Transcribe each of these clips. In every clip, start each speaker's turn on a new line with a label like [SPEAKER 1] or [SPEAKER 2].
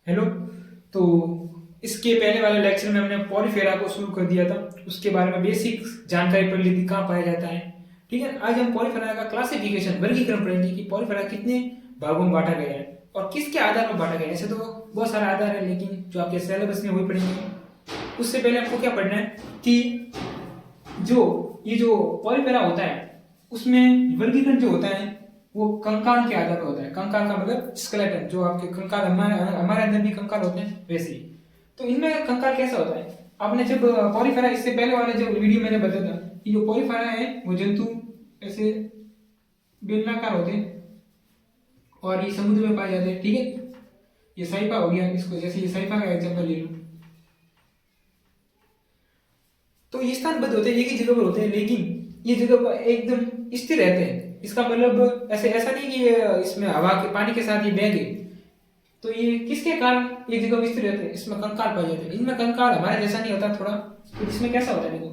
[SPEAKER 1] Hello. तो इसके पहले वाले लेक्चर में हमने पॉलीफेरा को शुरू कर दिया था, उसके बारे में बेसिक जानकारी पढ़ ली थी, कहाँ पाया जाता है। ठीक है, आज हम पॉलीफेरा का क्लासिफिकेशन वर्गीकरण पढ़ेंगे कि पॉलीफेरा कितने भागों में बांटा गया है और किसके आधार पर बांटा गया है। ऐसे तो बहुत सारा आधार है, लेकिन जो आपके सिलेबस में वही पढ़ेंगे। उससे पहले आपको क्या पढ़ना है कि जो पॉलीफेरा होता है उसमें वर्गीकरण जो होता है वो कंकाल के आधार पर होता है। कंकाल का मतलब स्केलेटन, जो आपके कंकाल हमारे अंदर भी कंकाल होते हैं वैसे ही। तो इनमें कंकाल कैसा होता है, आपने जब पॉलीफेरा, इससे पहले वाले जो वीडियो मैंने बताया था कि जो पॉलीफेरा है वो जंतु ऐसे बेलनाकार होते हैं और ये समुद्र में पाए जाते हैं। ठीक है, ये साइपा हो गया, इसको जैसे ये साइपा का एग्जाम्पल ले लो। तो ये स्थानबद्ध होते हैं, एक ही जगह पर होते हैं, लेकिन ये जगह पर एकदम स्थिर रहते हैं। इसका मतलब ऐसे ऐसा नहीं कि ये इसमें हवा के पानी के साथ ये बह गए। तो ये किसके कारण एक जगह पर स्थिर रहते हैं, इसमें कंकाल पाए जाते हैं। इनमें कंकाल हमारे जैसा नहीं होता थोड़ा, तो इसमें कैसा होता है देखो।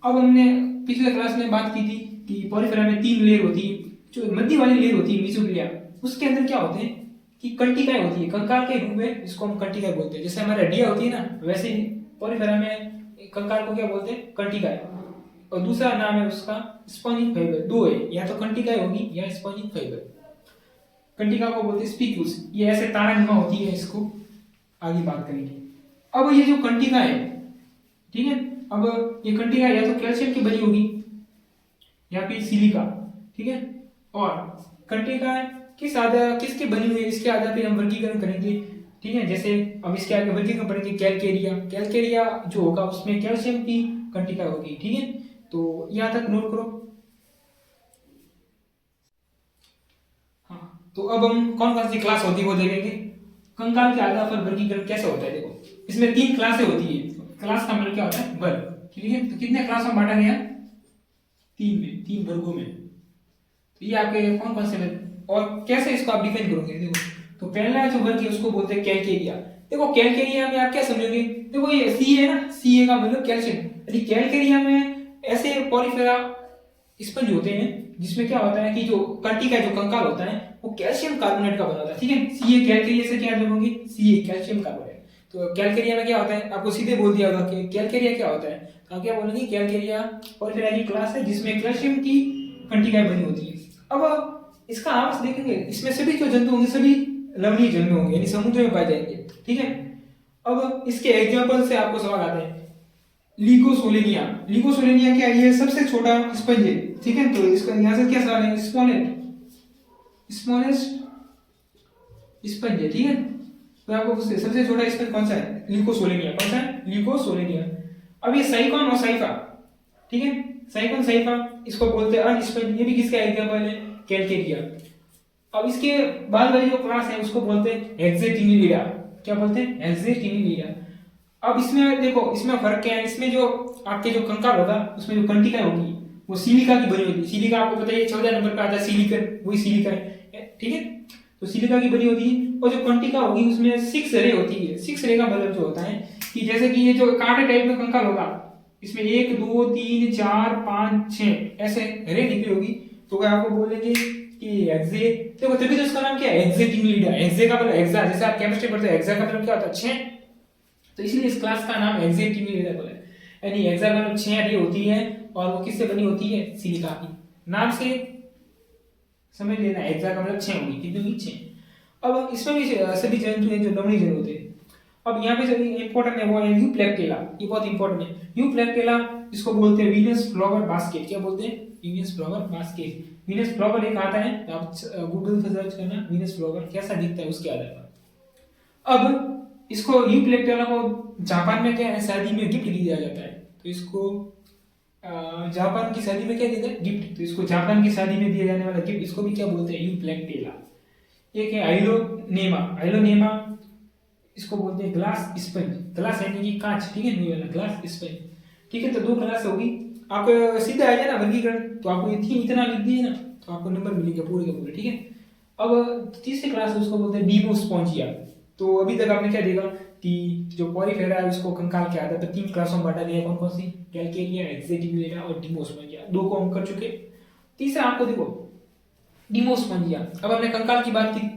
[SPEAKER 1] अब हमने पिछले क्लास में बात की थी कि पॉलीफेरा में 3 लेयर होती है। जो मध्य वाली लेयर होती है मीसोग्लिया, उसके अंदर क्या होते हैं कि कंटिकाएं होती है, कंकाल के रूप में, इसको हम कंटिकाएं बोलते हैं। जैसे हमारे हड्डियां होती है ना, वैसे ही पॉलीफेरा में कंकाल को क्या बोलते हैं, कंटिकाएं। और दूसरा नाम है उसका स्पॉन्जिक फाइबर। दो है, या तो कंटिकाएं होगी या स्पॉन्जिक फाइबर। कंटिका को बोलते हैं स्पीक्यूल्स, ये ऐसे तारा नुमा होती है, इसको आगे बात करेंगे। अब ये जो कंटिका है, ठीक है, अब ये कंटिका या तो कैल्शियम की बनी होगी या फिर सिलिका। ठीक है, और कंटिका किसकी बनी हुई है, इसके आधार पर हम वर्गीकरण करेंगे। ठीक है, जैसे अब इसके आगे वर्गीकरण पढ़ेंगे कैलकेरिया। कैलकेरिया जो होगा उसमें कैल्शियम की कंटिका होगी। ठीक है, तो यहां तक नोट करो। हाँ, तो अब हम कौन कौन सी क्लास होती है वो देखेंगे। कंकाल के आधार पर वर्गीकरण कैसे होता है देखो, इसमें 3 क्लासें होती है। क्लास का मतलब क्या होता है, वर्ग। ठीक है, तो कितने क्लास में बांटा गया, 3 में, 3 वर्गों में। तो ये आपके कौन कौन से, और कैसे इसको आप डिफाइन करोगे देखो। तो पहला जो वर्ग है उसको बोलते हैं कैलकेरिया। देखो कैलकेरिया में आप क्या समझोगे, देखो ये सी है ना, सी का मतलब कैल्शियम। यदि कैलकेरिया में ऐसे पॉलीफेरा स्पंज होते हैं जिसमें क्या होता है कि जो कंटिका जो कंकाल होता है वो कैल्शियम कार्बोनेट का बना होता है। ठीक है, सी कैलकेरिया से क्या जोड़ोगे, सी कैल्शियम कार्बोनेट। तो कैलकेरिया में क्या होता है, आपको सीधे बोल दिया होगा कि कैलकेरिया क्या होता है, तो आप क्या बोलेंगे, कैलकेरिया पॉलीफेरा की क्लास है जिसमें कैल्शियम की कंटिकाएं बनी होती है। अब इसका आवास देखेंगे, इसमें सभी जो जंतु होंगे सभी लवणीय जन्म होंगे, यानी समुद्र में पाए जाएंगे। ठीक है, अब इसके एग्जांपल से आपको सवाल आता है। लिकोसोलेनिया, लिकोसोलेनिया क्या है, ये सबसे छोटा स्पंज है। ठीक है, तो इसका यहां से क्या सवाल है, स्मॉलेस्ट स्पंज है। ठीक है, तो आपको पूछते हैं सबसे छोटा स्पंज कौन सा है, लिकोसोलेनिया। कौन सा है, लिकोसोलेनिया। अब ये साइकॉन और साइफा, ठीक है, साइकॉन साइफा इसको बोलते हैं अनस्पंज। ये भी किसका एग्जांपल है, कैलकेरिया। अब इसके बाद वाली जो क्लास है उसको बोलते हैं हेक्सेटिनिलिडा। क्या बोलते हैं, हेक्सेटिनिलिडा। अब इसमें देखो, इसमें फर्क क्या है, इसमें जो आपके जो कंकाल होगा उसमें जो कंटिका होगी वो सिलिका की बनी होगी। सिलिका आपको पता है 14 नंबर पे आता है, सिलिकन, वही सिलिका है। ठीक है, तो सिलिका की बनी होती है। और जो कंटिका होगी उसमें 6 रे होती है। 6 रे का मतलब जो होता है कि जैसे कि ये जो कांटे टाइप में कंकाल होगा, इसमें 1 2 3 4 5 6 ऐसे रे निकली होगी, तो क्या आपको बोलेंगे कि एक्से। देखो तभी तो उसका नाम क्या है, एक्सेटिनिलिडा। एक्से का मतलब एक्सा, जैसे आप केमिस्ट्री पढ़ते हैं एक्सा का मतलब क्या होता है, 6। तो इसलिए इस क्लास का नाम हेक्सेटिनिलिडा है। यानी हेक्सा का मतलब 6 रे होती है और वो किससे बनी होती है, सिलिका की। नाम से समझ लेना, हेक्सा का मतलब 6 होगी, कितनी होगी, 6। अब इसमें भी सभी जंतु हैं जो लवणीय जंतु होते हैं। अब यहाँ पे जो इंपॉर्टेंट है वो है यूप्लेक्टेला। ये बहुत इंपॉर्टेंट है, यूप्लेक्टेला। इसको बोलते हैं वीनस फ्लावर बास्केट। क्या बोलते हैं, Venus flower basket. Venus flower एक आता है, आप गूगल पर सर्च करना वीनस फ्लावर कैसा दिखता है उसके आधार पर। अब इसको यूप्लेक्टेला को जापान में क्या है, शादी में गिफ्ट दिया जाता है। तो इसको जापान की शादी में क्या देता है, गिफ्ट। तो इसको जापान की शादी में दिया जाने वाला गिफ्ट, इसको भी क्या बोलते हैं, यूप्लेक्टेला। एक है आइलोनेमा। आइलोनेमा इसको बोलते हैं ग्लास स्पंज। ग्लास यानी कि कांच, ठीक है, नहीं वाला ग्लास स्पंज। ठीक है, तो 2 क्लास होगी। आपको सीधा आ जाए ना वर्गीकरण, तो आपको इतना लिख दिए ना तो आपको नंबर मिलेगा पूरे के पूरे। ठीक है, अब तीसरी क्लास है उसको बोलते हैं डीमोस्पोंजिया। तो अभी तक आपने क्या देखा कि जो पॉलीफेरा है उसको कंकाल के आधार पर 3 क्लासों में बांटा गया। कौन कौन सी, कैलकेरिया, हेक्सेटिनिलिडा और डीमोस्पोंजिया। 2 को हम कर चुके। तीसरा आपको देखो डीमोस्पोंजिया। अब हमने कंकाल की बात की,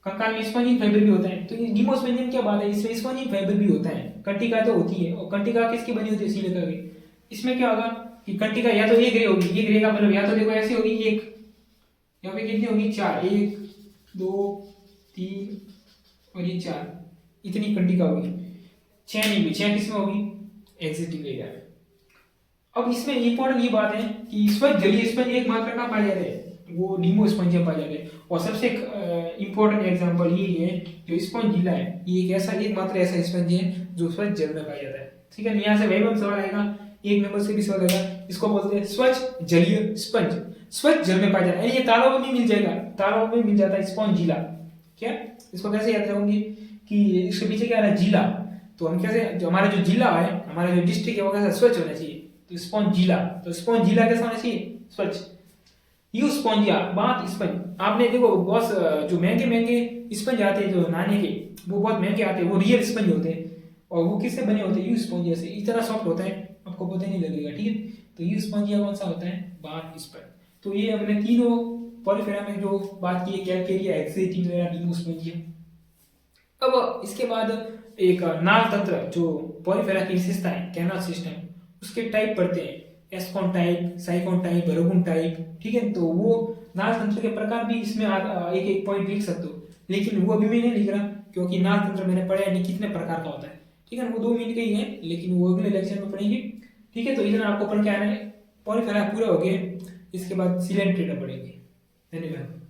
[SPEAKER 1] कंकाल में स्पंजिन फाइबर भी होता है। तो ये नीमोस्पोंजियम क्या बात है, इसमें स्पंजिन फाइबर भी होता है। कंटिका तो होती है, और कंटिका किसकी बनी होती है, सिलिका की। इसमें क्या होगा कि कंटिका या तो एक रे होगी, एक रे का मतलब या तो देखो ऐसी होगी एक, यहाँ पे कितनी होगी 4, 1 2 3 और ये 4, इतनी कंटिका होगी। 6 नहीं हुई, 6 किसमें होगी, एग्जिटिव लेयर में। अब इसमें इंपॉर्टेंट ये बात है कि स्वच्छ जलीय स्पंज एक मात्रा का पाया जाता है, वो नीमोस्पोंजियम पाया जाता है। और सबसे इंपॉर्टेंट एग्जांपल ये है जो स्पंजिला है, ये एक ऐसा एकमात्र ऐसा स्पंज है जो स्वच्छ जल में पाया जाता है। ठीक है, यहाँ से वही हम सवाल आएगा, एक नंबर से भी सवाल आएगा। इसको बोलते हैं स्वच्छ जलीय स्पंज, स्वच्छ जल में पाया जाता है। ये तालाबों में मिल जाएगा, तालाबों में मिल जाता है स्पंजिला। क्या इसको कैसे याद रखोगे कि इसके पीछे क्या आ रहा है, जिला। तो हम कैसे, जो हमारा जो जिला है, हमारा जो डिस्ट्रिक्ट है वो कैसा स्वच्छ होना चाहिए, तो स्पंजिला। तो स्पंजिला कैसा होना चाहिए, स्वच्छ। यू स्पंजिया बात स्पंज, आपने देखो बहुत जो महंगे महंगे स्पंज आते हैं जो नहाने के, वो बहुत महंगे आते हैं, वो रियल स्पंज होते हैं। और वो किससे बने होते हैं, यू स्पंजिया से। इतना सॉफ्ट होता है आपको पता नहीं लगेगा। ठीक है, तो यू स्पंजिया कौन सा होता है, बात स्पंज। तो ये हमने तीनों पॉलीफेरा में जो बात की है, कैलकेरिया, एक्सेटिंग, नीमोस्पोंजिया। अब इसके बाद एक नाल तंत्र, जो पॉलीफेरा की विशेषता है, कैनाल सिस्टम, उसके टाइप पढ़ते हैं, एस्कॉन टाइप, साइकोन टाइप, बरोगुन टाइप। ठीक है, तो वो नाल तंत्र के प्रकार भी इसमें एक एक पॉइंट लिख सकते हो, लेकिन वो अभी मैं नहीं लिख रहा क्योंकि नाल तंत्र मैंने पढ़ा नहीं कितने प्रकार का होता है। ठीक है, वो 2 मिनट के ही है, लेकिन वो अगले लेक्चर में पढ़ेंगे। ठीक है, तो इतना आपको पढ़ के आना है, पॉलीफेरा पूरा हो गया। इसके बाद सिलेंट्रेटा पढ़ेंगे। धन्यवाद।